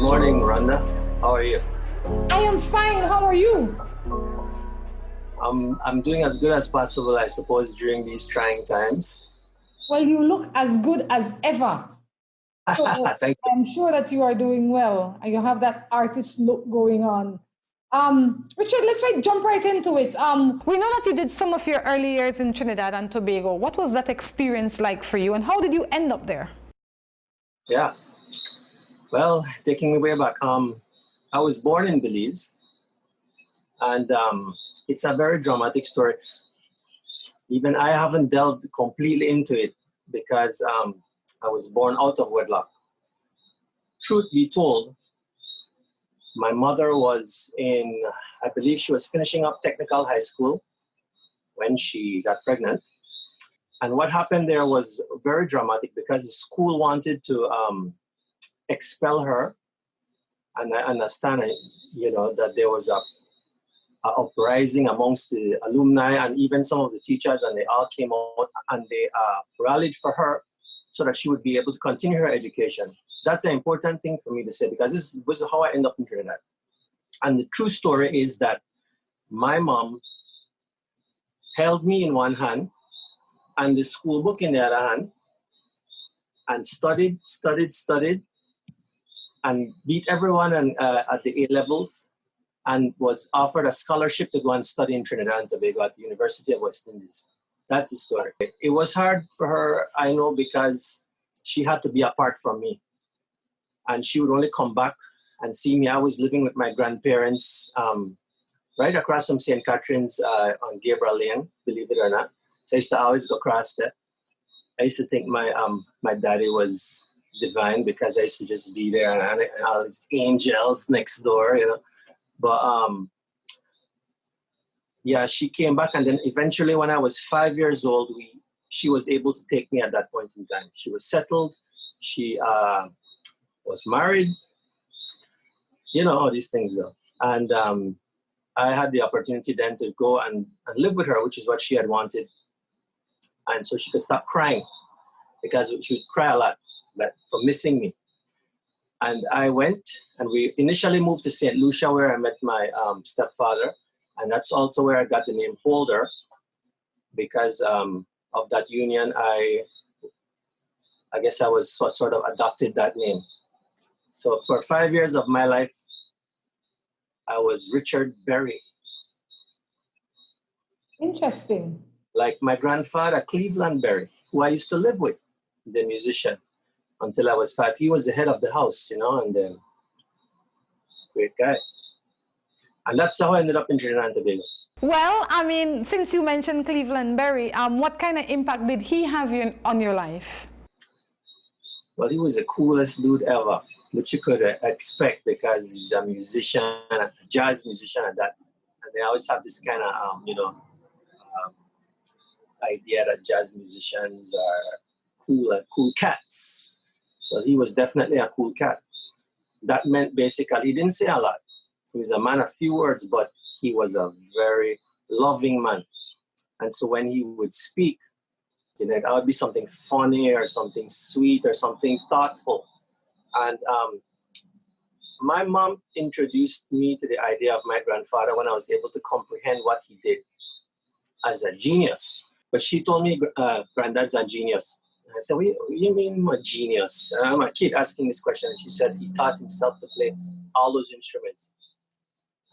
Good morning, Rhonda. How are you? I am fine. How are you? I'm doing as good as possible, I suppose, during these trying times. Well, you look as good as ever. So Thank you. I'm sure that you are doing well and you have that artist look going on. Richard, jump right into it. We know that you did some of your early years in Trinidad and Tobago. What was that experience like for you and how did you end up there? Yeah. Well, taking me way back, I was born in Belize, and it's a very dramatic story. Even I haven't delved completely into it because I was born out of wedlock. Truth be told, my mother was I believe she was finishing up technical high school when she got pregnant. And what happened there was very dramatic because the school wanted to expel her. And I understand, that there was a uprising amongst the alumni and even some of the teachers, and they all came out and they rallied for her so that she would be able to continue her education. That's an important thing for me to say because this is how I end up in Trinidad. And the true story is that my mom held me in one hand and the school book in the other hand and studied, and beat everyone at the A levels and was offered a scholarship to go and study in Trinidad and Tobago at the University of West Indies. That's the story. It was hard for her, I know, because she had to be apart from me. And she would only come back and see me. I was living with my grandparents right across from St. Catherine's on Gabriel Lane, believe it or not. So I used to always go across there. I used to think my daddy was divine because I used to just be there and all these angels next door, But yeah, she came back, and then eventually when I was 5 years old, she was able to take me at that point in time. She was settled. She was married. You know how these things go. And I had the opportunity then to go and live with her, which is what she had wanted. And so she could stop crying because she would cry a lot for missing me. And I went, and we initially moved to St. Lucia, where I met my stepfather. And that's also where I got the name Holder, because of that union, I guess I was sort of adopted that name. So for 5 years of my life, I was Richard Berry. Interesting. Like my grandfather, Cleveland Berry, who I used to live with, the musician, until I was 5. He was the head of the house, and great guy. And that's how I ended up in Trinidad and Tobago. Well, I mean, since you mentioned Cleveland Berry, what kind of impact did he have on your life? Well, he was the coolest dude ever, which you could expect because he's a musician, a jazz musician at that. And they always have this kind of, idea that jazz musicians are cool cats. Well, he was definitely a cool cat. That meant basically he didn't say a lot. He was a man of few words, but he was a very loving man. And so when he would speak, it would be something funny or something sweet or something thoughtful. And my mom introduced me to the idea of my grandfather when I was able to comprehend what he did as a genius. But she told me, Granddad's a genius. And I said, what do you mean a genius? And I'm a kid asking this question. And she said he taught himself to play all those instruments.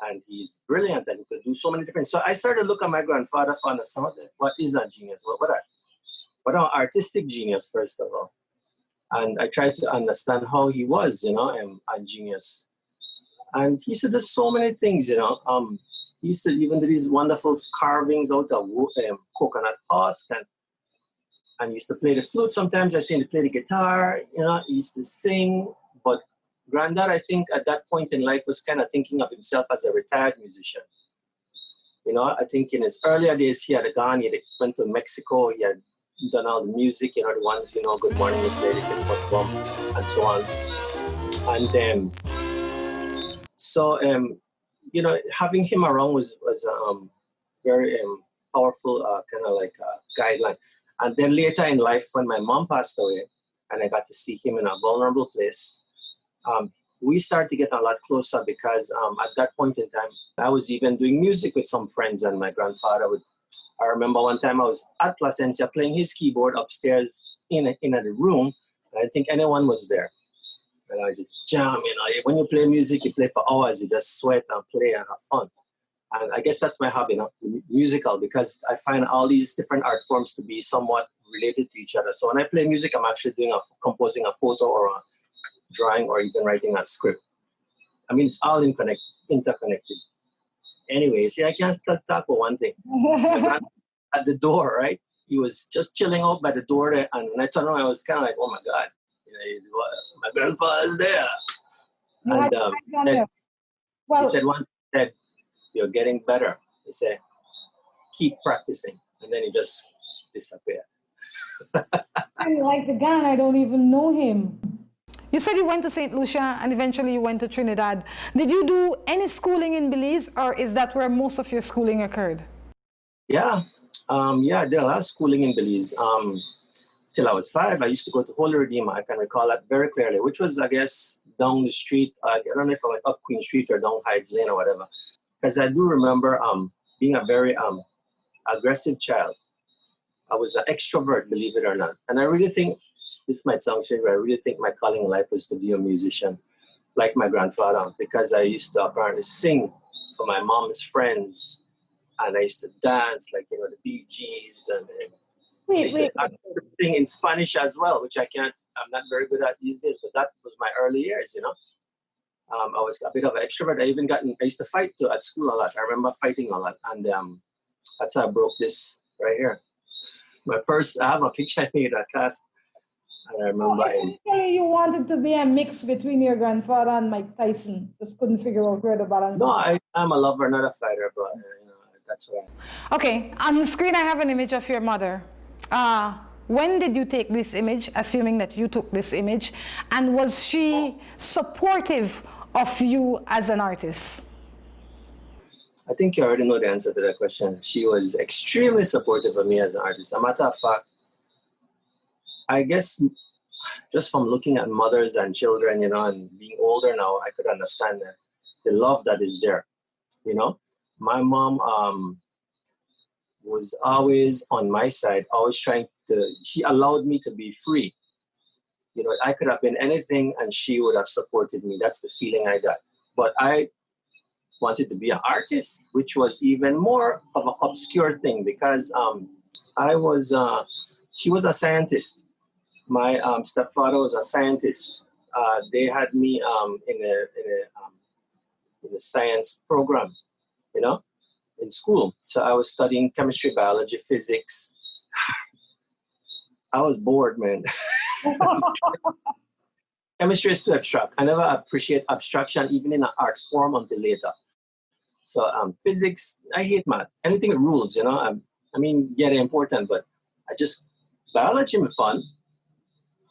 And he's brilliant and he could do so many different. So I started to look at my grandfather for understanding what is a genius? What an artistic genius, first of all. And I tried to understand how he was, a genius. And he used to do so many things, He used to even do these wonderful carvings out of coconut husk, and he used to play the flute. Sometimes I see him play the guitar, he used to sing. But Granddad, I think at that point in life was kind of thinking of himself as a retired musician. I think in his earlier days, he had gone, he went to Mexico, he had done all the music, the ones, Good Morning, Miss Lady, Christmas Bum, and so on. And then, having him around was very powerful kind of like a guideline. And then later in life, when my mom passed away, and I got to see him in a vulnerable place, we started to get a lot closer because at that point in time, I was even doing music with some friends, and my grandfather would. I remember one time I was at Placencia playing his keyboard upstairs in the room, and I didn't think anyone was there. And I just jam, when you play music, you play for hours, you just sweat and play and have fun. And I guess that's my hobby, musical, because I find all these different art forms to be somewhat related to each other. So when I play music, I'm actually composing a photo or a drawing or even writing a script. I mean, it's all interconnected. Anyway, see, I can't stop talk about one thing. At the door, right? He was just chilling out by the door there, and when I turned around, I was kind of like, oh my God, my grandfather's there. And he said one thing, you're getting better. He said, keep practicing. And then he just disappeared. I'm like the guy, I don't even know him. You said you went to St. Lucia and eventually you went to Trinidad. Did you do any schooling in Belize, or is that where most of your schooling occurred? Yeah. I did a lot of schooling in Belize. Till I was 5, I used to go to Holy Redeemer. I can recall that very clearly, which was, I guess, down the street. I don't know if I went up Queen Street or down Hydes Lane or whatever. Because I do remember being a very aggressive child. I was an extrovert, believe it or not. And I really think, this might sound strange, but I really think my calling in life was to be a musician, like my grandfather, because I used to apparently sing for my mom's friends. And I used to dance, like, the Bee Gees. And I used to sing in Spanish as well, which I'm not very good at these days, but that was my early years, I was a bit of an extrovert. I used to fight at school a lot. I remember fighting a lot. And that's how I broke this right here. I have a picture I made at class. And I remember. Essentially, you wanted to be a mix between your grandfather and Mike Tyson. Just couldn't figure out where the balance. No, I'm a lover, not a fighter, but that's right. Okay, on the screen I have an image of your mother. When did you take this image, assuming that you took this image, and was she supportive of you as an artist? I think you already know the answer to that question. She was extremely supportive of me as an artist. As a matter of fact, I guess just from looking at mothers and children, and being older now, I could understand the love that is there. My mom was always on my side, always she allowed me to be free. I could have been anything and she would have supported me. That's the feeling I got. But I wanted to be an artist, which was even more of an obscure thing because she was a scientist. My stepfather was a scientist. They had me in a science program, in school. So I was studying chemistry, biology, physics. I was bored, man. Chemistry is too abstract. I never appreciate abstraction, even in an art form, until later. So physics, I hate math. Anything with rules, they're important, but biology is fun,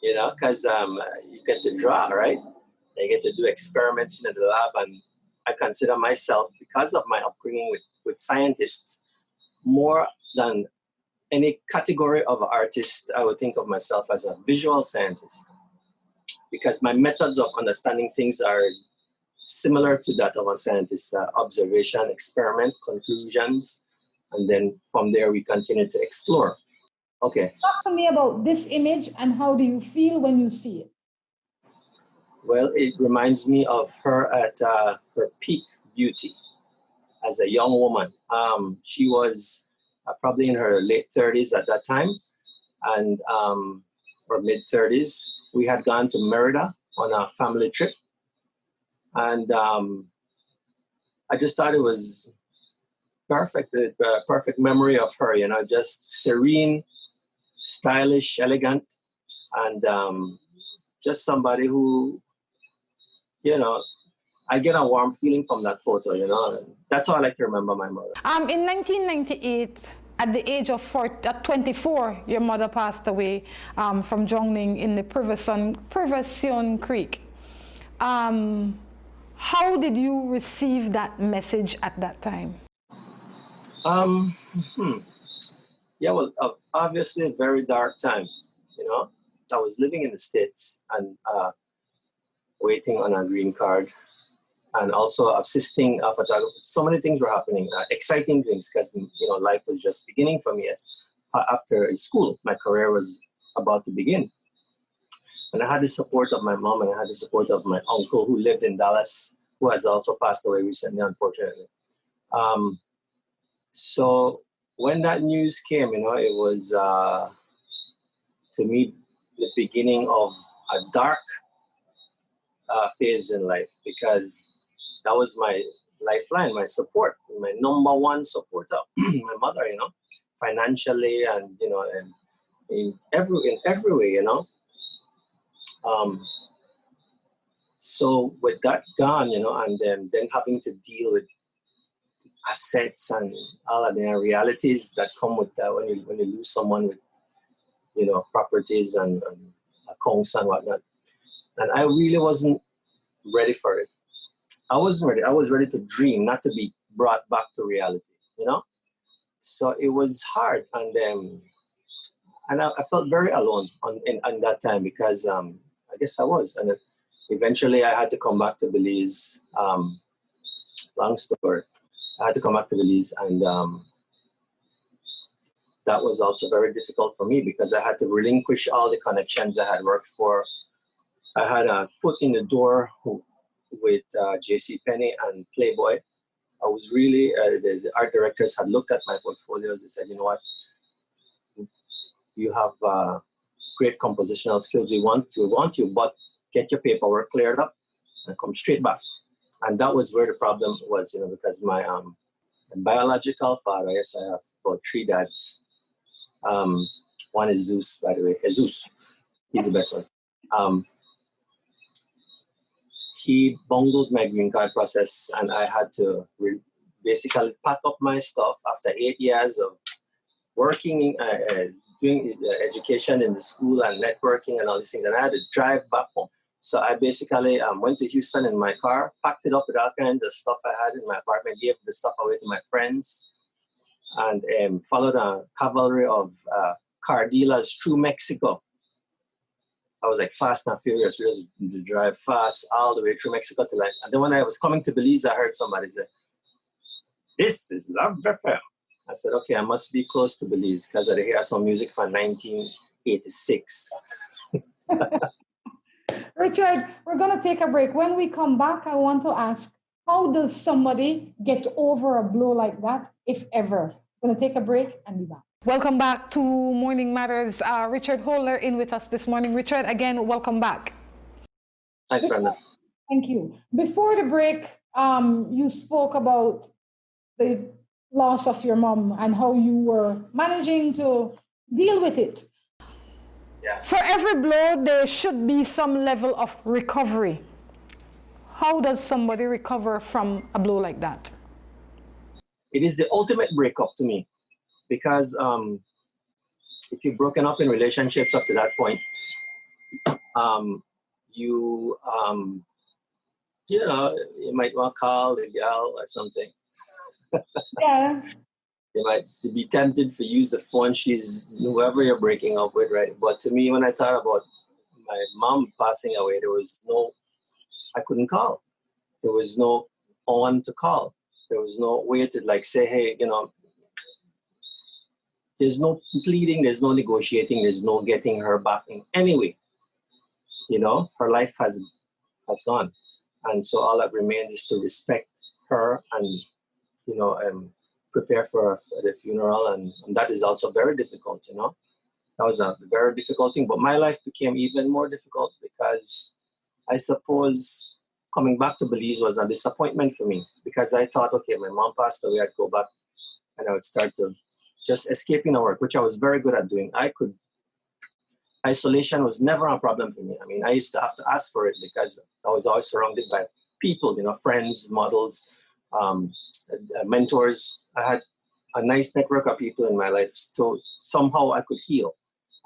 because you get to draw, right? You get to do experiments in the lab, and I consider myself, because of my upbringing with scientists, more than any category of artist, I would think of myself as a visual scientist, because my methods of understanding things are similar to that of a scientist: observation, experiment, conclusions, and then from there we continue to explore. Okay. Talk to me about this image and how do you feel when you see it? Well, it reminds me of her at her peak beauty as a young woman. She was probably in her late 30s at that time, and or mid 30s. We had gone to Merida on a family trip, and I just thought it was perfect. The perfect memory of her, just serene, stylish, elegant, and just somebody who, I get a warm feeling from that photo, That's how I like to remember my mother. In 1998, at the age of 24, your mother passed away from drowning in the Privacion Creek. How did you receive that message at that time? Yeah, well, obviously a very dark time, I was living in the States, and waiting on a green card, and also assisting a photographer. So many things were happening, exciting things, because life was just beginning for me. As after school, my career was about to begin, and I had the support of my mom, and I had the support of my uncle who lived in Dallas, who has also passed away recently, unfortunately. So when that news came, it was to me the beginning of a dark phase in life, because that was my lifeline, my support, my number one supporter, my mother, financially and, and in every way, So with that gone, and then having to deal with assets and all of the realities that come with that when you lose someone with, properties and accounts and whatnot. And I really wasn't ready for it. I wasn't ready. I was ready to dream, not to be brought back to reality, So it was hard, and I felt very alone on that time, because I guess I was. And eventually I had to come back to Belize. Long story. I had to come back to Belize, and that was also very difficult for me, because I had to relinquish all the connections I had worked for. I had a foot in the door with JCPenney and Playboy. I was really, the art directors had looked at my portfolios. They said, you know what, you have great compositional skills. We want you, but get your paperwork cleared up and come straight back. And that was where the problem was, because my biological father, yes, I have about 3 dads. One is Zeus, by the way. Jesus, he's the best one. He bungled my green card process, and I had to basically pack up my stuff after 8 years of working, doing education in the school and networking and all these things. And I had to drive back home. So I basically went to Houston in my car, packed it up with all kinds of stuff I had in my apartment, gave the stuff away to my friends, and followed a cavalry of car dealers through Mexico. I was like fast and furious. We just to drive fast all the way through Mexico to and then when I was coming to Belize, I heard somebody say, "This is Love FM." I said, okay, I must be close to Belize, because I hear some music from 1986. Richard, we're going to take a break. When we come back, I want to ask, how does somebody get over a blow like that, if ever? We're going to take a break and be back. Welcome back to Morning Matters. Richard Holder in with us this morning. Richard, again, welcome back. Thanks, Rhonda. Thank you. Before the break, you spoke about the loss of your mom and how you were managing to deal with it. Yeah. For every blow, there should be some level of recovery. How does somebody recover from a blow like that? It is the ultimate breakup to me, because if you've broken up in relationships up to that point, you might want to call the girl or something. Yeah. You might be tempted to use the phone. She's whoever you're breaking up with, right? But to me, when I thought about my mom passing away, I couldn't call. There was no one to call. There was no way to say, hey, there's no pleading, there's no negotiating, there's no getting her back in any way. Her life has gone. And so all that remains is to respect her and, prepare for the funeral. And that is also very difficult, That was a very difficult thing. But my life became even more difficult, because I suppose coming back to Belize was a disappointment for me, because I thought, okay, my mom passed away, I'd go back and I would start to just escaping work, which I was very good at doing. Isolation was never a problem for me. I mean, I used to have to ask for it, because I was always surrounded by people, friends, models, mentors. I had a nice network of people in my life, so somehow I could heal.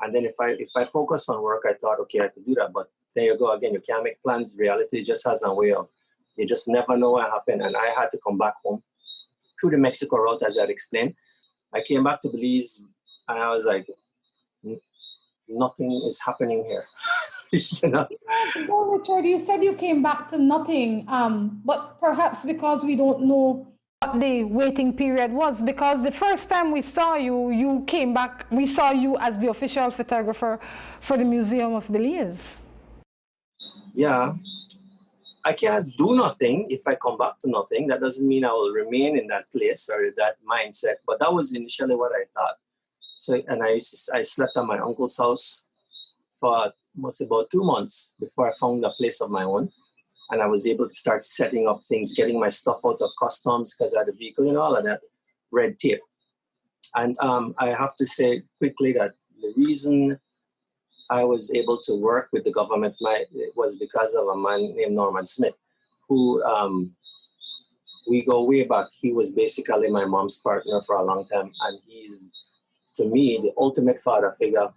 And then if I focused on work, I thought, okay, I could do that. But there you go again. You can't make plans. Reality just has a way of, you just never know what happened. And I had to come back home through the Mexico route, as I had explained. I came back to Belize, and I was like, nothing is happening here. you know. Well, Richard, you said you came back to nothing, but perhaps because we don't know what the waiting period was, because the first time we saw you, you came back, we saw you as the official photographer for the Museum of Belize. Yeah, I can't do nothing if I come back to nothing. That doesn't mean I will remain in that place or that mindset, but that was initially what I thought. So, and I slept at my uncle's house for was about 2 months before I found a place of my own. And I was able to start setting up things, getting my stuff out of customs because I had a vehicle and all of that, red tape. And I have to say quickly that the reason I was able to work with the government was because of a man named Norman Smith, who we go way back. He was basically my mom's partner for a long time. And he's, to me, the ultimate father figure.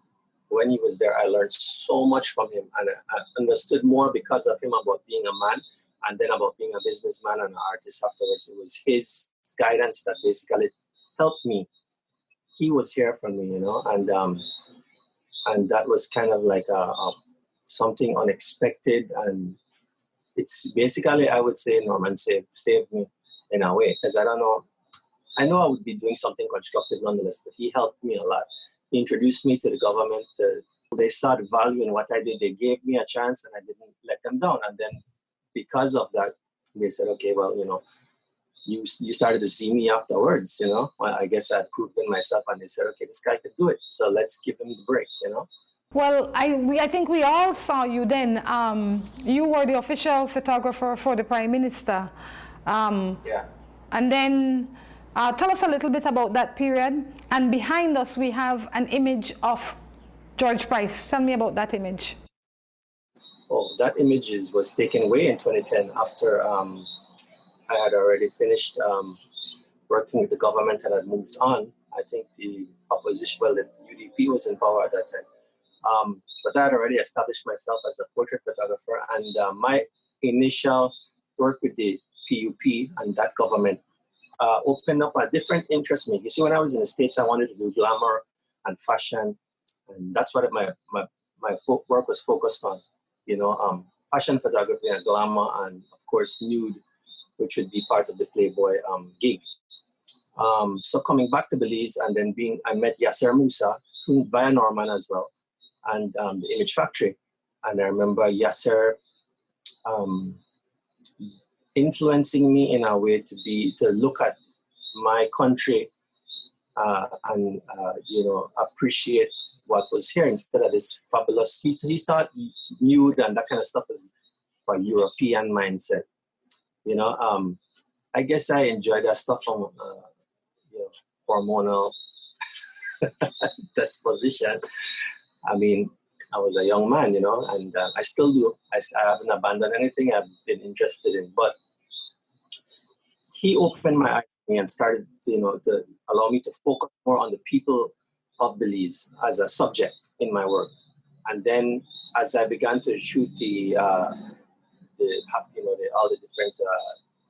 When he was there, I learned so much from him, and I understood more because of him about being a man, and then about being a businessman and an artist afterwards. It was his guidance that basically helped me. He was here for me, you know, and that was kind of like something unexpected, and it's basically, I would say, Norman saved me in a way, because I don't know. I know I would be doing something constructive nonetheless, but he helped me a lot. He introduced me to the government. They started valuing what I did. They gave me a chance, and I didn't let them down. And then because of that, they said, okay, well, you know, you started to see me afterwards, you know. I guess I proved in myself, and they said, okay, this guy could do it. So let's give him the break, you know. Well, I think we all saw you then. You were the official photographer for the Prime Minister. Yeah. And then tell us a little bit about that period. And behind us, we have an image of George Price. Tell me about that image. Oh, that image was taken away in 2010 after I had already finished working with the government and had moved on. I think the opposition, well, the UDP was in power at that time. But I had already established myself as a portrait photographer, and my initial work with the PUP and that government opened up a different interest in me. You see, when I was in the States, I wanted to do glamour and fashion, and that's what my work was focused on. You know, fashion photography and glamour, and of course nude, which would be part of the Playboy gig. So coming back to Belize, and then I met Yasser Musa via Norman as well, and the Image Factory. And I remember Yasser influencing me in a way to look at my country and you know, appreciate what was here instead of this fabulous. He thought nude and that kind of stuff was for European mindset. You know, I guess I enjoy that stuff from you know, hormonal disposition. I mean, I was a young man, you know, and I still do. I haven't abandoned anything I've been interested in. But he opened my eyes to me and started, you know, to allow me to focus more on the people of Belize as a subject in my work. And then as I began to shoot the you know, all the different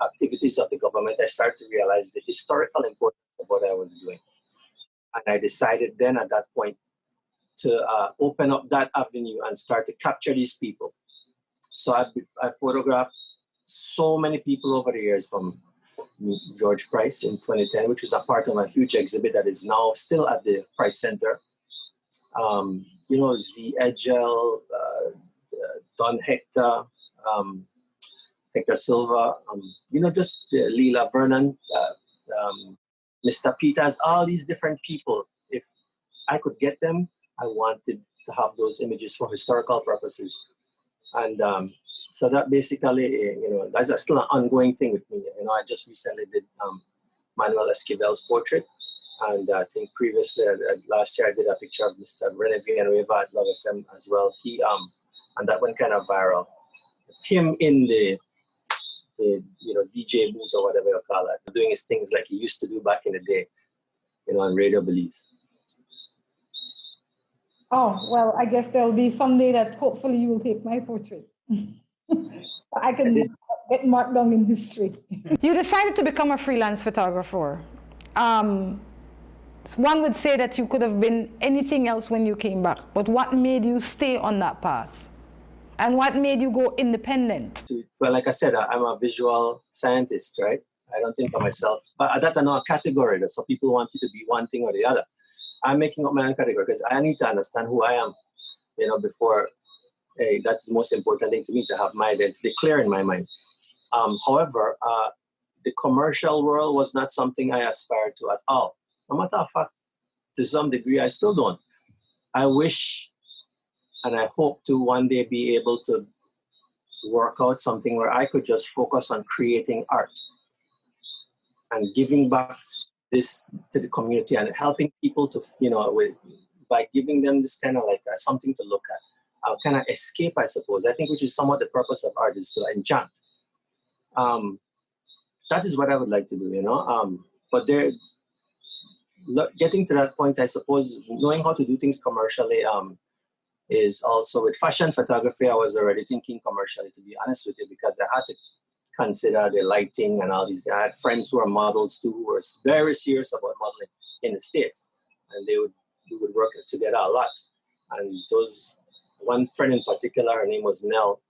activities of the government, I started to realize the historical importance of what I was doing. And I decided then at that point to open up that avenue and start to capture these people. So I photographed so many people over the years, from George Price in 2010, which was a part of a huge exhibit that is now still at the Price Center. You know, Z. Edgel, Don Hector, Hector Silva, you know, just Leela Vernon, Mr. Peters, all these different people. If I could get them, I wanted to have those images for historical purposes. And so that basically, you know, that's still an ongoing thing with me. You know, I just recently did Manuel Esquivel's portrait. And I think previously, last year, I did a picture of Mr. Rene Villanueva at Love FM as well. He, and that went kind of viral. Him in the you know, DJ booth or whatever you call it, doing his things like he used to do back in the day, you know, on Radio Belize. Oh, well, I guess there'll be someday that hopefully you will take my portrait. I can get marked down in history. You decided to become a freelance photographer. One would say that you could have been anything else when you came back, but what made you stay on that path? And what made you go independent? Well, like I said, I'm a visual scientist, right? I don't think of myself, but that's another category. So people want you to be one thing or the other. I'm making up my own category because I need to understand who I am, before, hey, that's the most important thing to me, to have my identity clear in my mind. However, the commercial world was not something I aspired to at all. No matter of fact, to some degree, I still don't. I wish and I hope to one day be able to work out something where I could just focus on creating art and giving back this to the community and helping people to, by giving them this kind of like something to look at, kind of escape, I suppose. I think which is somewhat the purpose of art, is to enchant. That is what I would like to do, but getting to that point, I suppose, knowing how to do things commercially is also, with fashion photography, I was already thinking commercially, to be honest with you, because I had to consider the lighting and all these. I had friends who are models too, who were very serious about modeling in the States, and we would work together a lot. And one friend in particular, her name was Nell,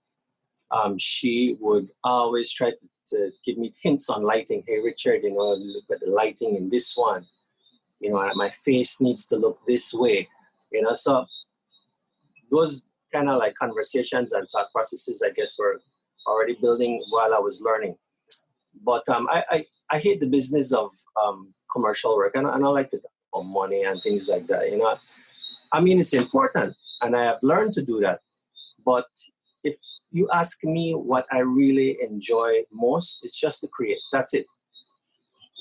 she would always try to give me hints on lighting. Hey, Richard, look at the lighting in this one. My face needs to look this way. So those kind of like conversations and thought processes, I guess, were already building while I was learning. But I hate the business of commercial work, and I like to talk about money and things like that. I mean, it's important, and I have learned to do that. But if you ask me what I really enjoy most, it's just to create. That's it.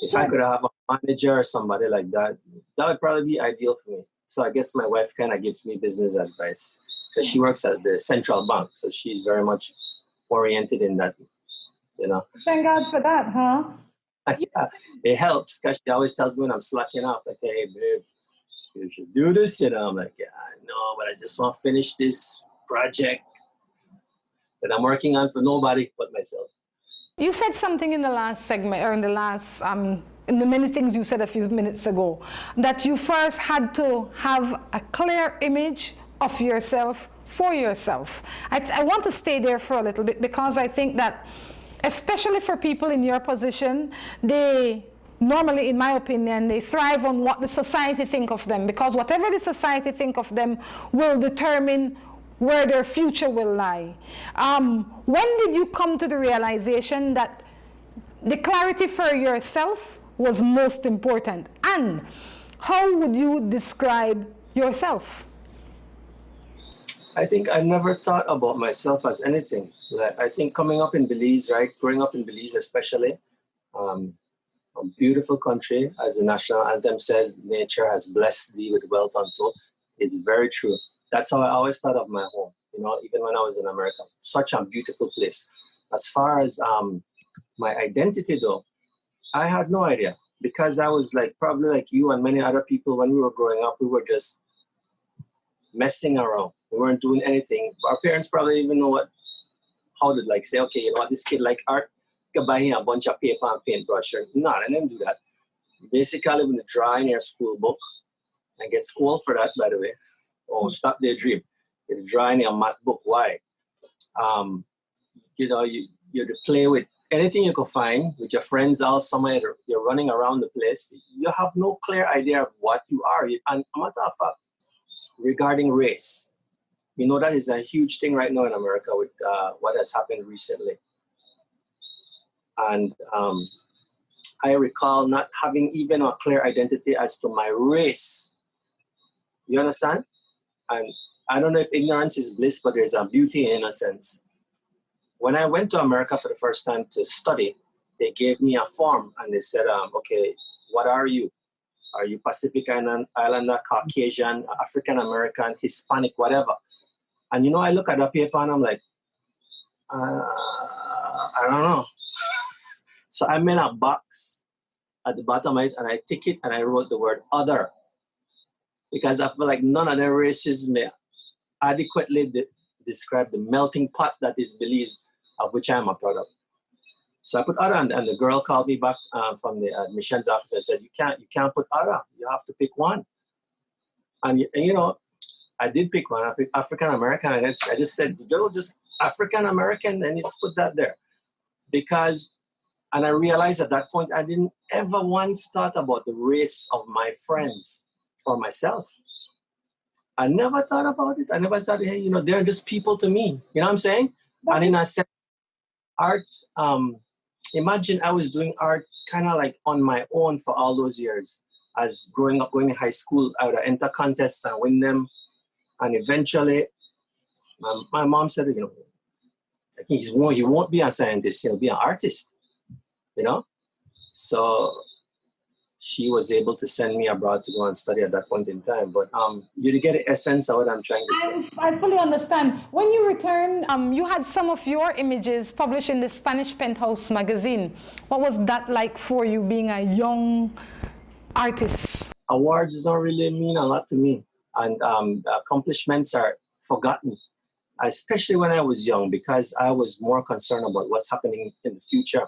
If I could have a manager or somebody like that, that would probably be ideal for me. So I guess my wife kind of gives me business advice because she works at the central bank. So she's very much oriented in that, Thank God for that, huh? It helps because she always tells me when I'm slacking off, like, hey, babe, you should do this. I'm like, yeah, I know, but I just want to finish this project that I'm working on for nobody but myself. You said something in the last segment, or in the last, in the many things you said a few minutes ago, that you first had to have a clear image of yourself for yourself. I want to stay there for a little bit, because I think that, especially for people in your position, they normally, in my opinion, they thrive on what the society think of them, because whatever the society think of them will determine where their future will lie. When did you come to the realization that the clarity for yourself was most important? And how would you describe yourself? I think I never thought about myself as anything. Like, I think coming up in Belize, right, growing up in Belize especially, a beautiful country, as the national anthem said, nature has blessed thee with wealth untold, is very true. That's how I always thought of my home, even when I was in America. Such a beautiful place. As far as my identity, though, I had no idea, because I was probably like you and many other people when we were growing up, we were just messing around. We weren't doing anything. Our parents probably even know how to say, okay, this kid like art, you can buy him a bunch of paper and paintbrush. No, I didn't do that. Basically, when you draw in your school book, and get scolded for that, by the way. Oh, stop their dream. You're drawing your math book. Why? You play with anything you can find with your friends all summer. You're running around the place. You have no clear idea of what you are. And a matter of fact, regarding race, that is a huge thing right now in America with what has happened recently. And I recall not having even a clear identity as to my race. You understand? And I don't know if ignorance is bliss, but there's a beauty in innocence. When I went to America for the first time to study, they gave me a form and they said, okay, what are you? Are you Pacific Islander, Caucasian, African American, Hispanic, whatever? And I look at the paper and I'm like, I don't know. So I made a box at the bottom of it and I tick it and I wrote the word other. Because I feel like none of the races may adequately describe the melting pot that is Belize, of which I am a product. So I put other, and the girl called me back from the admissions office and said, you can't put other. You have to pick one. And I did pick one. I picked African American, and I just said, Joe, just African American, and just put that there. Because, and I realized at that point, I didn't ever once thought about the race of my friends or myself. I never thought about it. I never thought, hey, you know, they're just people to me. You know what I'm saying? And then I said, art, imagine I was doing art kind of like on my own for all those years. As growing up, going to high school, I would enter contests and win them. And eventually, my mom said, you know, he won't be a scientist, he'll be an artist, you know? So she was able to send me abroad to go and study at that point in time. But you get the essence of what I'm trying to say. I fully understand. When you returned, you had some of your images published in the Spanish Penthouse magazine. What was that like for you, being a young artist? Awards don't really mean a lot to me. And accomplishments are forgotten, especially when I was young, because I was more concerned about what's happening in the future.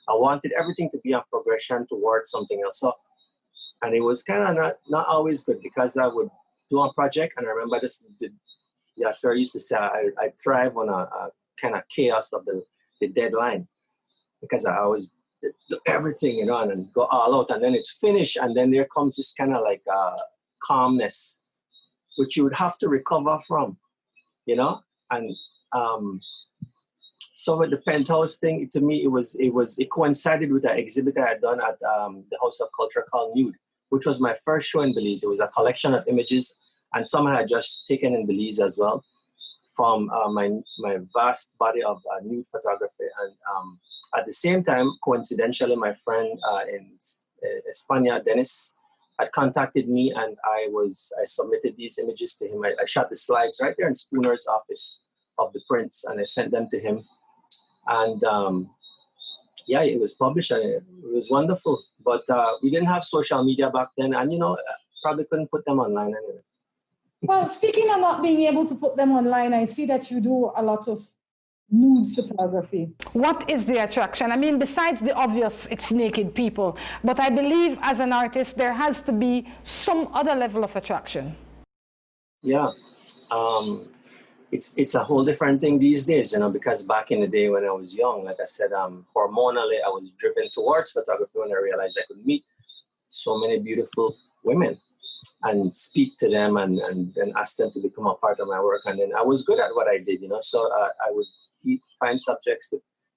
I wanted everything to be a progression towards something else. So, and it was kind of not always good, because I would do a project, and I remember the sir used to say I thrive on a kind of chaos of the deadline, because I always do everything, you know, and then go all out, and then it's finished, and then there comes this kind of like calmness, which you would have to recover from, you know, and so with the Penthouse thing, to me, it coincided with an exhibit I had done at the House of Culture called Nude, which was my first show in Belize. It was a collection of images, and some I had just taken in Belize as well, from my vast body of nude photography. And at the same time, coincidentally, my friend in España, Dennis, had contacted me, and I submitted these images to him. I shot the slides right there in Spooner's office of the prints, and I sent them to him. And yeah, it was published, and it was wonderful. But we didn't have social media back then, and you know, probably couldn't put them online anyway. Well, speaking of not being able to put them online, I see that you do a lot of nude photography. What is the attraction? I mean, besides the obvious, it's naked people, but I believe as an artist, there has to be some other level of attraction. Yeah. It's a whole different thing these days, you know, because back in the day when I was young, like I said, hormonally, I was driven towards photography when I realized I could meet so many beautiful women and speak to them and ask them to become a part of my work. And then I was good at what I did, you know, so I would find subjects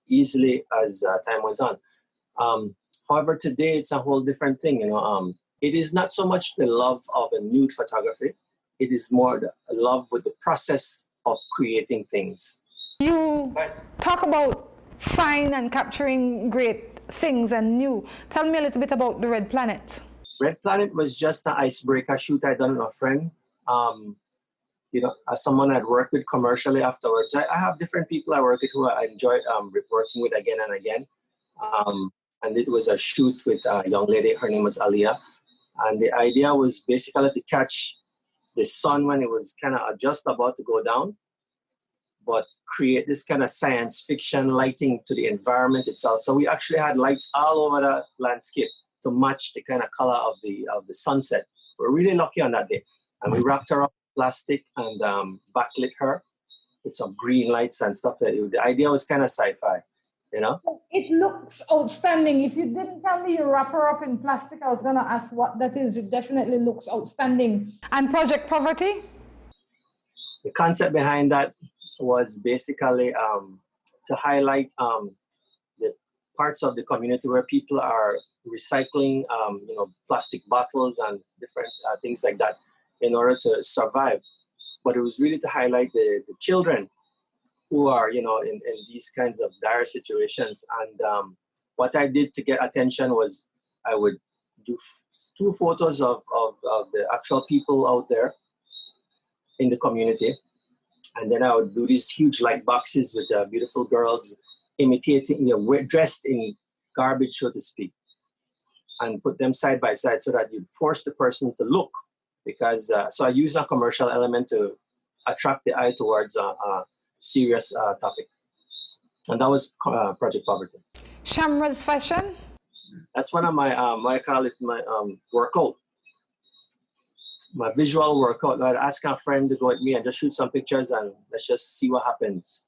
easily as time went on. However, today it's a whole different thing, you know. It is not so much the love of a nude photography. It is more the love with the process of creating things. You talk about fine and capturing great things and new. Tell me a little bit about the Red Planet. Red Planet was just an icebreaker shoot I done with a friend. You know, as someone I'd worked with commercially afterwards. I have different people I work with who I enjoy working with again and again. And it was a shoot with a young lady. Her name was Aliyah. And the idea was basically to catch the sun when it was kind of just about to go down, but create this kind of science fiction lighting to the environment itself. So we actually had lights all over the landscape to match the kind of color of the sunset. We're really lucky on that day. And we wrapped her up in plastic and backlit her with some green lights and stuff. The idea was kind of sci-fi, you know? It looks outstanding. If you didn't tell me you wrap her up in plastic, I was going to ask what that is. It definitely looks outstanding. And Project Poverty? The concept behind that was basically to highlight the parts of the community where people are recycling, you know, plastic bottles and different things like that in order to survive. But it was really to highlight the children who are, you know, in these kinds of dire situations. And what I did to get attention was I would do 2 photos of the actual people out there in the community. And then I would do these huge light boxes with beautiful girls imitating, you know, dressed in garbage, so to speak, and put them side by side so that you'd force the person to look. Because, so I use a commercial element to attract the eye towards a serious topic. And that was Project Poverty. Shamra's fashion? That's one of my, I call it my workout. my visual workout. I'd ask a friend to go with me and just shoot some pictures and let's just see what happens.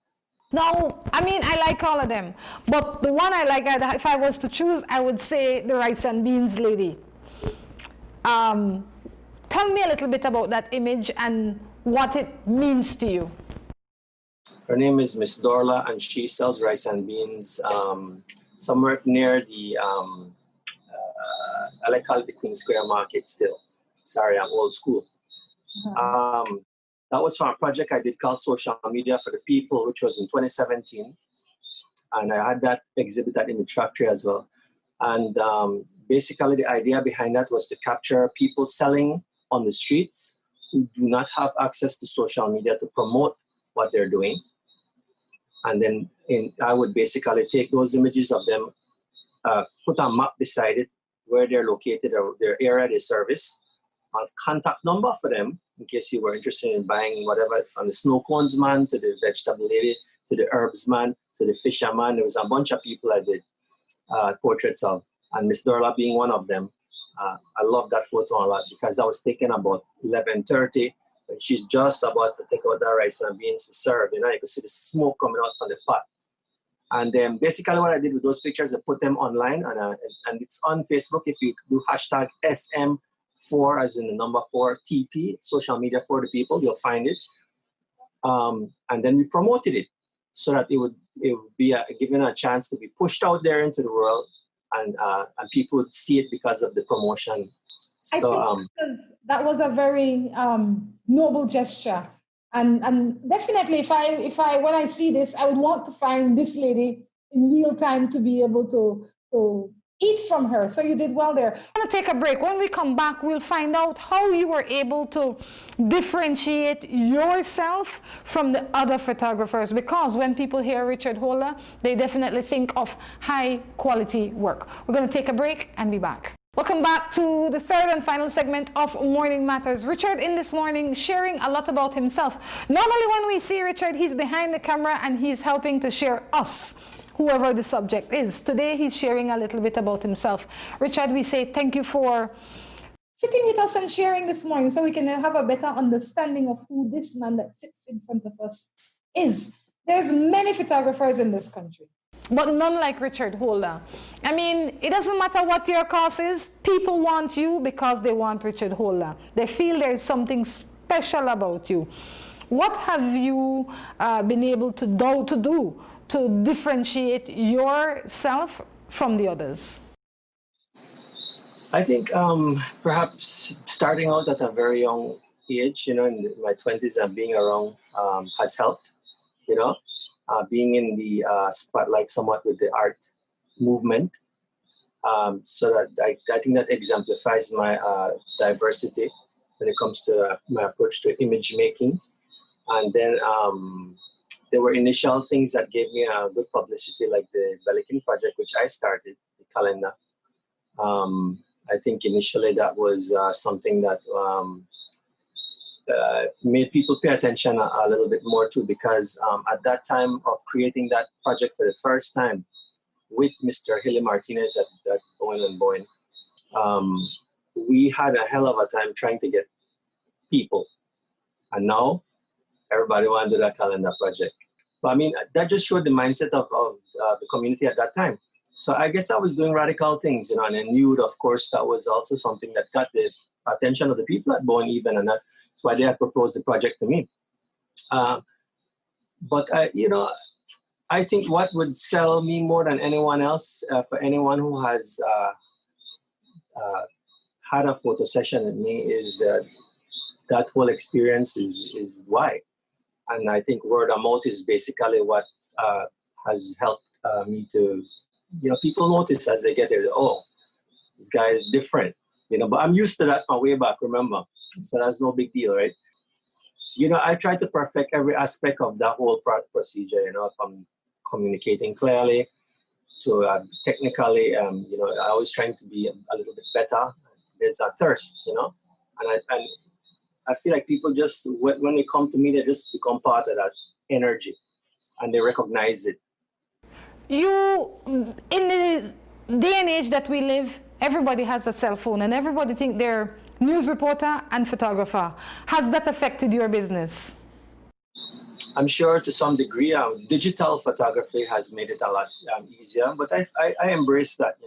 Now, I mean, I like all of them, but the one I like, if I was to choose, I would say the rice and beans lady. Tell me a little bit about that image and what it means to you. Her name is Miss Dorla, and she sells rice and beans somewhere near the, I like call it the Queen Square Market still. Sorry, I'm old school. That was from a project I did called Social Media for the People, which was in 2017. And I had that exhibit at Image Factory as well. And basically the idea behind that was to capture people selling on the streets who do not have access to social media to promote what they're doing. And then I would basically take those images of them, put a map beside it, where they're located or their area they service, a contact number for them in case you were interested in buying whatever, from the snow cones man to the vegetable lady to the herbs man to the fisherman. There was a bunch of people I did portraits of, and Miss Dorla being one of them. I love that photo a lot because I was taken about 11:30 and she's just about to take out the rice and beans to serve. You know, you could see the smoke coming out from the pot. And then basically what I did with those pictures, I put them online and it's on Facebook. If you do hashtag SM4 as in the number 4 TP, social media for the people, you'll find it. And then we promoted it so that it would be given a chance to be pushed out there into the world and people would see it because of the promotion. So I think that was a very noble gesture. And definitely, if I when I see this, I would want to find this lady in real time to be able to eat from her. So you did well there. I'm going to take a break. When we come back, we'll find out how you were able to differentiate yourself from the other photographers. Because when people hear Richard Holder, they definitely think of high quality work. We're going to take a break and be back. Welcome back to the third and final segment of Morning Matters. Richard in this morning sharing a lot about himself. Normally when we see Richard, he's behind the camera and he's helping to share us, whoever the subject is. Today he's sharing a little bit about himself. Richard, we say thank you for sitting with us and sharing this morning so we can have a better understanding of who this man that sits in front of us is. There's many photographers in this country, but none like Richard Holder. I mean, it doesn't matter what your cause is. People want you because they want Richard Holder. They feel there's something special about you. What have you been able to do to differentiate yourself from the others? I think perhaps starting out at a very young age, you know, in my 20s and being around has helped, you know. Being in the spotlight somewhat with the art movement. So that I think that exemplifies my diversity when it comes to my approach to image making. And then there were initial things that gave me a good publicity, like the Pelican Project, which I started, the calendar. I think initially that was something that made people pay attention a little bit more too, because at that time of creating that project for the first time with Mr. Hilly Martinez at Bowen & Bowen, we had a hell of a time trying to get people. And now everybody wanted to do that calendar project. But I mean, that just showed the mindset of the community at that time. So I guess I was doing radical things, you know, and I knew, of course, that was also something that got the attention of the people at Bowen even, and that's why they had proposed the project to me. But you know, I think what would sell me more than anyone else, for anyone who has had a photo session with me, is that whole experience is why. And I think word of mouth is basically what has helped me to, you know, people notice as they get there, oh, this guy is different, you know, but I'm used to that from way back, remember? So that's no big deal, right? You know, I try to perfect every aspect of that whole procedure, you know, from communicating clearly to technically, you know, I always trying to be a little bit better. There's a thirst, you know, and I feel like people just, when they come to me, they just become part of that energy and they recognize it. You, in the day and age that we live, everybody has a cell phone and everybody think they're news reporter and photographer. Has that affected your business? I'm sure to some degree, digital photography has made it a lot easier, but I embrace that,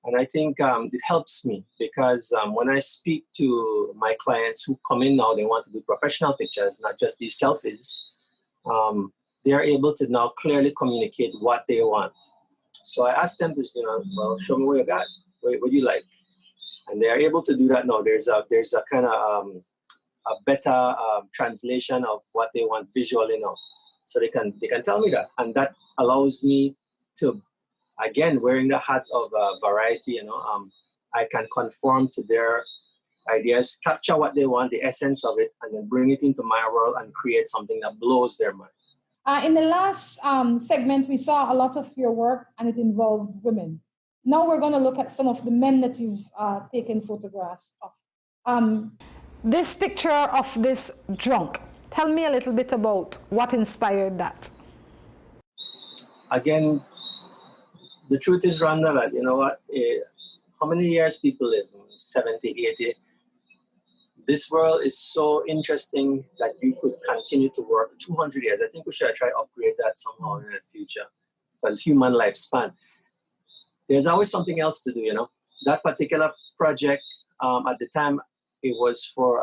and I think it helps me because when I speak to my clients who come in now, they want to do professional pictures, not just these selfies. They're able to now clearly communicate what they want. So I ask them to, well, show me what you got. What do you like? And they're able to do that now. There's a kind of a better translation of what they want visually now. So they can tell me that. And that allows me to, again, wearing the hat of variety, I can conform to their ideas, capture what they want, the essence of it, and then bring it into my world and create something that blows their mind. In the last segment, we saw a lot of your work and it involved women. Now we're going to look at some of the men that you've taken photographs of. This picture of this drunk, tell me a little bit about what inspired that. Again, the truth is, Rhonda, that, how many years people live? 70, 80. This world is so interesting that you could continue to work 200 years. I think we should try to upgrade that somehow in the future for human lifespan. There's always something else to do, That particular project, at the time, it was for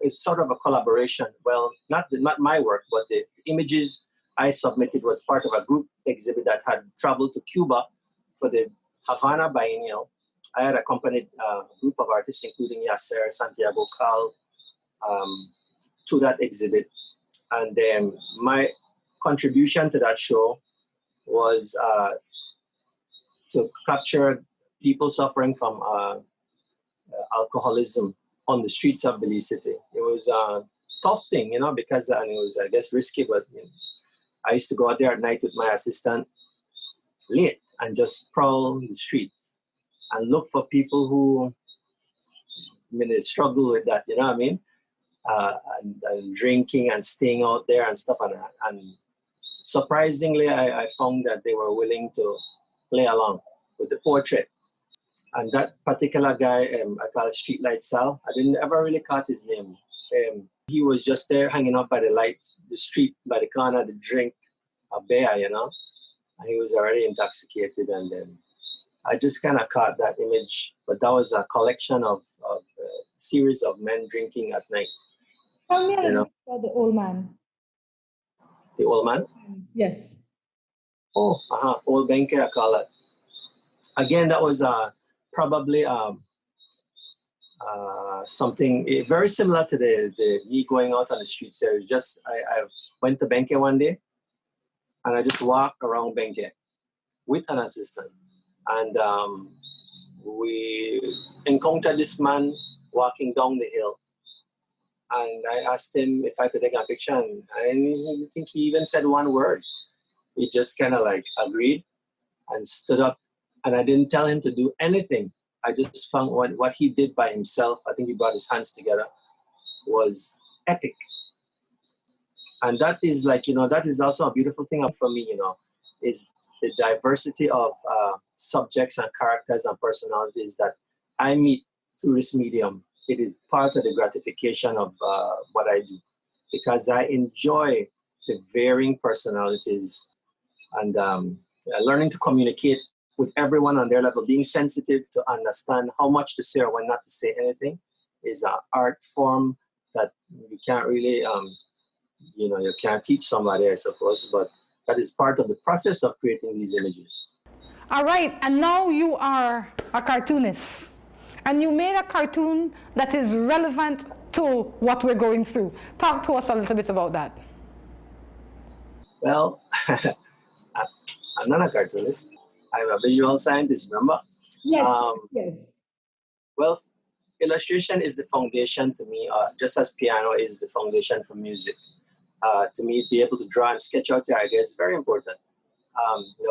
it's sort of a collaboration. Well, not my work, but the images I submitted was part of a group exhibit that had traveled to Cuba for the Havana Biennial. I had accompanied a group of artists, including Yasser, Santiago Cal, to that exhibit. And then my contribution to that show was to capture people suffering from alcoholism on the streets of Belize City. It was a tough thing, because it was, I guess, risky, but I used to go out there at night with my assistant late and just prowl the streets and look for people who, they struggle with that, and drinking and staying out there and stuff. And surprisingly, I found that they were willing to play along with the portrait. And that particular guy, I call it Streetlight Sal. I didn't ever really caught his name. He was just there hanging out by the lights, the street, by the corner to drink a beer, and he was already intoxicated. And then I just kind of caught that image. But that was a collection of a series of men drinking at night. Tell me a little bit about the old man. The old man? Yes. Oh, old Benke, I call it. Again, that was probably something very similar to the me going out on the streets there. It was just, I went to Benke one day and I just walked around Benke with an assistant. And we encountered this man walking down the hill. And I asked him if I could take a picture, and I didn't think he even said one word. He just kind of agreed and stood up, and I didn't tell him to do anything. I just found what he did by himself, I think he brought his hands together, was epic. And that is that is also a beautiful thing for me, is the diversity of subjects and characters and personalities that I meet through this medium. It is part of the gratification of what I do, because I enjoy the varying personalities and learning to communicate with everyone on their level, being sensitive to understand how much to say or when not to say anything is an art form that you can't really, you can't teach somebody, I suppose, but that is part of the process of creating these images. All right, and now you are a cartoonist. And you made a cartoon that is relevant to what we're going through. Talk to us a little bit about that. Well, I'm not a cartoonist. I'm a visual scientist, remember? Yes, yes. Well, illustration is the foundation to me, just as piano is the foundation for music. To me, be able to draw and sketch out your ideas is very important.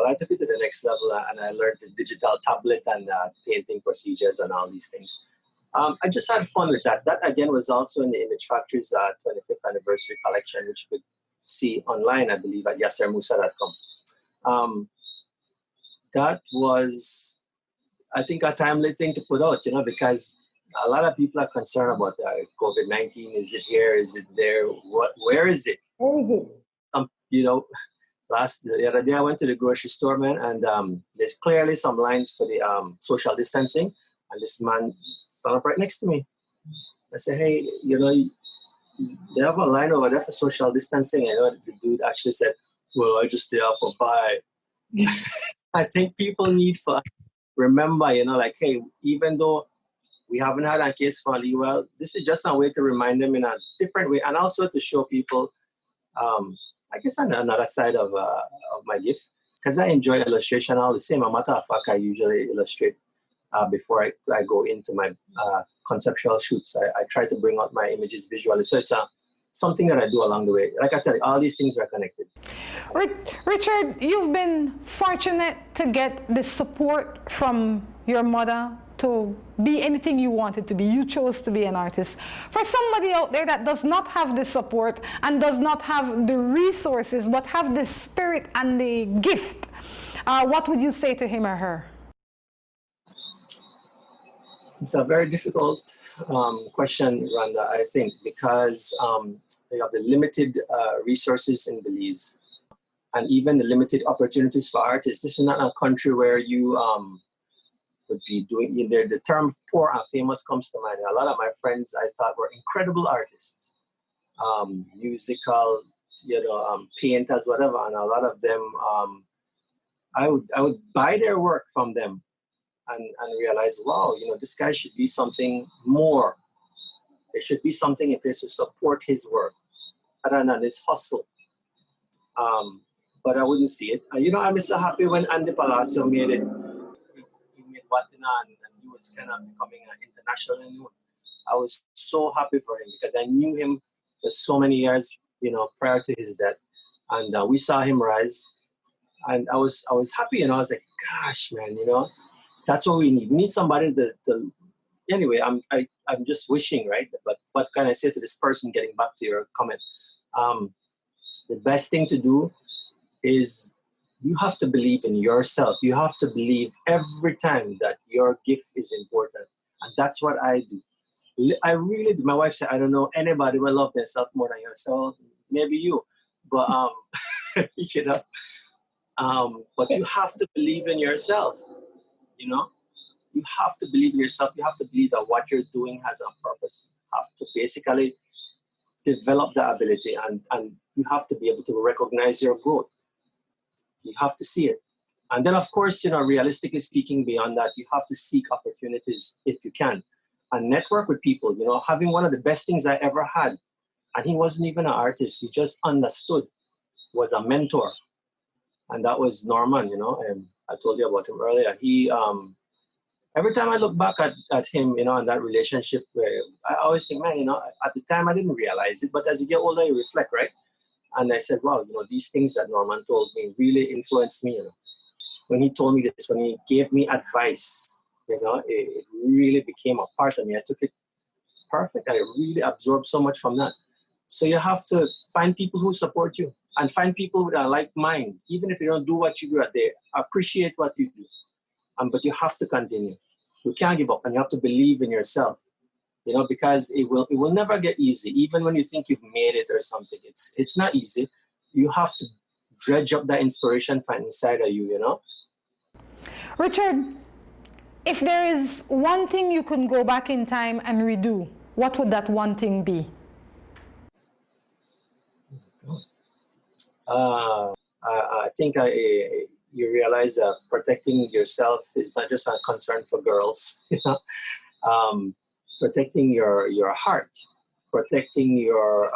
I took it to the next level and I learned the digital tablet and painting procedures and all these things. I just had fun with that. That, again, was also in the Image Factory's 25th anniversary collection, which you could see online, I believe, at yassermusa.com. That was, I think, a timely thing to put out, because a lot of people are concerned about COVID-19. Is it here? Is it there? Where is it? Where is it? You know, the other day I went to the grocery store, man, and there's clearly some lines for the social distancing, and this man stood up right next to me. I said, hey, you know, they have a line over there for social distancing. I know the dude actually said, well, I just stay out for buy. I think people need to remember, you know, like, hey, even though we haven't had a case for Ali, well, this is just a way to remind them in a different way, and also to show people, I guess, another side of my gift, because I enjoy illustration all the same. A matter of fact, I usually illustrate before I go into my conceptual shoots. I try to bring out my images visually. So it's something that I do along the way. Like I tell you, all these things are connected. Richard, you've been fortunate to get the support from your mother to be anything you wanted to be. You chose to be an artist. For somebody out there that does not have the support and does not have the resources, but have the spirit and the gift, what would you say to him or her? It's a very difficult question, Rhonda, I think, because you have the limited resources in Belize and even the limited opportunities for artists. This is not a country where you would be doing, the term poor and famous comes to mind. A lot of my friends I thought were incredible artists, musical, painters, whatever, and a lot of them, I would buy their work from them and realize, wow, this guy should be something more. There should be something in place to support his work other than this hustle. But I wouldn't see it. I'm so happy when Andy Palacio made it. He made Watina and he was kind of becoming an international known. I was so happy for him because I knew him for so many years, prior to his death. And we saw him rise. And I was happy, I was like, gosh, man, that's what we need. We need somebody to anyway, I'm just wishing, right? But what can I say to this person, getting back to your comment? The best thing to do is you have to believe in yourself. You have to believe every time that your gift is important. And that's what I do. I really do. My wife said, I don't know anybody will love themselves more than yourself. Maybe you. But, but you have to believe in yourself, You have to believe in yourself. You have to believe that what you're doing has a purpose. You have to basically develop the ability and you have to be able to recognize your growth. You have to see it. And then, of course, realistically speaking, beyond that, you have to seek opportunities if you can and network with people. Having one of the best things I ever had, and he wasn't even an artist, he just understood, was a mentor. And that was Norman, and I told you about him earlier. He, every time I look back at him, and that relationship, where I always think, man, at the time I didn't realize it, but as you get older, you reflect, right? And I said, wow, these things that Norman told me really influenced me. When he told me this, when he gave me advice, it really became a part of me. I took it perfect. I really absorbed so much from that. So you have to find people who support you and find people with a like mind. Even if you don't do what you do, they appreciate what you do. But you have to continue. You can't give up, and you have to believe in yourself. Because it will never get easy. Even when you think you've made it or something, it's not easy. You have to dredge up that inspiration from inside of you. Richard, if there is one thing you can go back in time and redo, what would that one thing be? I think you realize that protecting yourself is not just a concern for girls. Protecting your heart, protecting your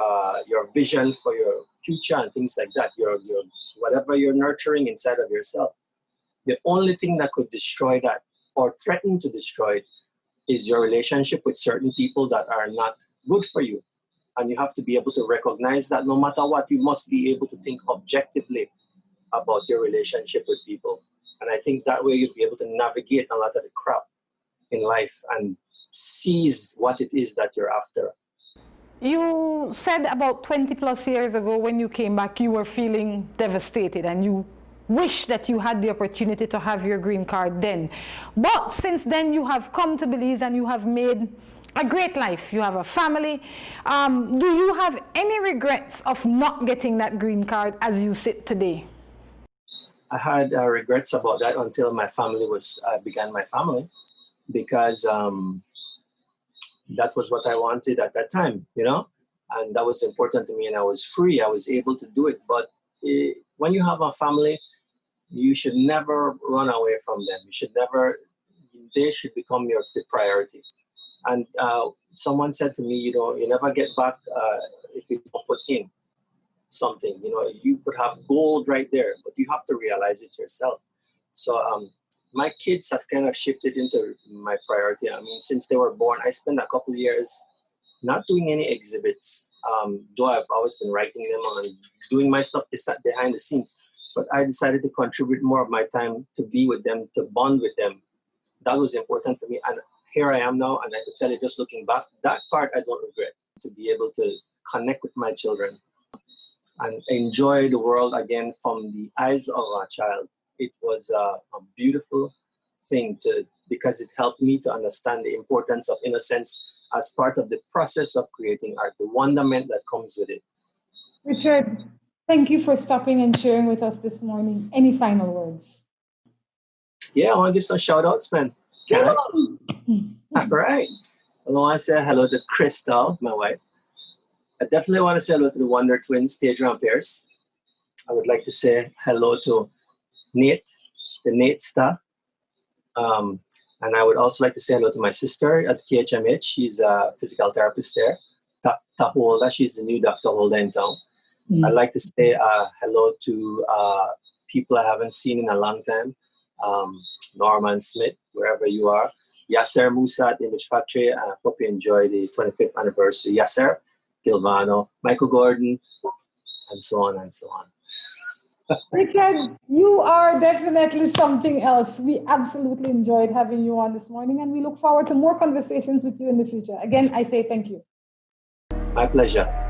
vision for your future and things like that. Your whatever you're nurturing inside of yourself. The only thing that could destroy that or threaten to destroy it is your relationship with certain people that are not good for you. And you have to be able to recognize that no matter what, you must be able to think objectively about your relationship with people. And I think that way you'll be able to navigate a lot of the crap in life and seize what it is that you're after. You said about 20 plus years ago when you came back, you were feeling devastated and you wish that you had the opportunity to have your green card then. But since then, you have come to Belize and you have made a great life. You have a family. Do you have any regrets of not getting that green card as you sit today? I had regrets about that until my family began my family, because that was what I wanted at that time, and that was important to me, and I was free. I was able to do it. But when you have a family, you should never run away from them. They should become the priority. And someone said to me, you never get back if you don't put in something. You could have gold right there, but you have to realize it yourself. So my kids have kind of shifted into my priority. I mean, since they were born, I spent a couple of years not doing any exhibits, though I've always been writing them and doing my stuff behind the scenes. But I decided to contribute more of my time to be with them, to bond with them. That was important for me. And here I am now, and I could tell you, just looking back, that part I don't regret, to be able to connect with my children and enjoy the world again from the eyes of a child. It was a beautiful thing because it helped me to understand the importance of innocence as part of the process of creating art, the wonderment that comes with it. Richard, thank you for stopping and sharing with us this morning. Any final words? Yeah, I want to give some shout outs, man. Can I? All right. I want to say hello to Crystal, my wife. I definitely want to say hello to the Wonder Twins, Teja and Pierce. I would like to say hello to Nate, the Nate Star. And I would also like to say hello to my sister at KHMH. She's a physical therapist there. Dr. Holder, she's the new Dr. Holder in town. Mm-hmm. I'd like to say hello to people I haven't seen in a long time. Norman Smith, wherever you are. Yasser Musa at Image Factory. I hope you enjoy the 25th anniversary. Yasser, Gilvano, Michael Gordon, and so on and so on. Richard, you are definitely something else. We absolutely enjoyed having you on this morning, and we look forward to more conversations with you in the future. Again, I say thank you. My pleasure.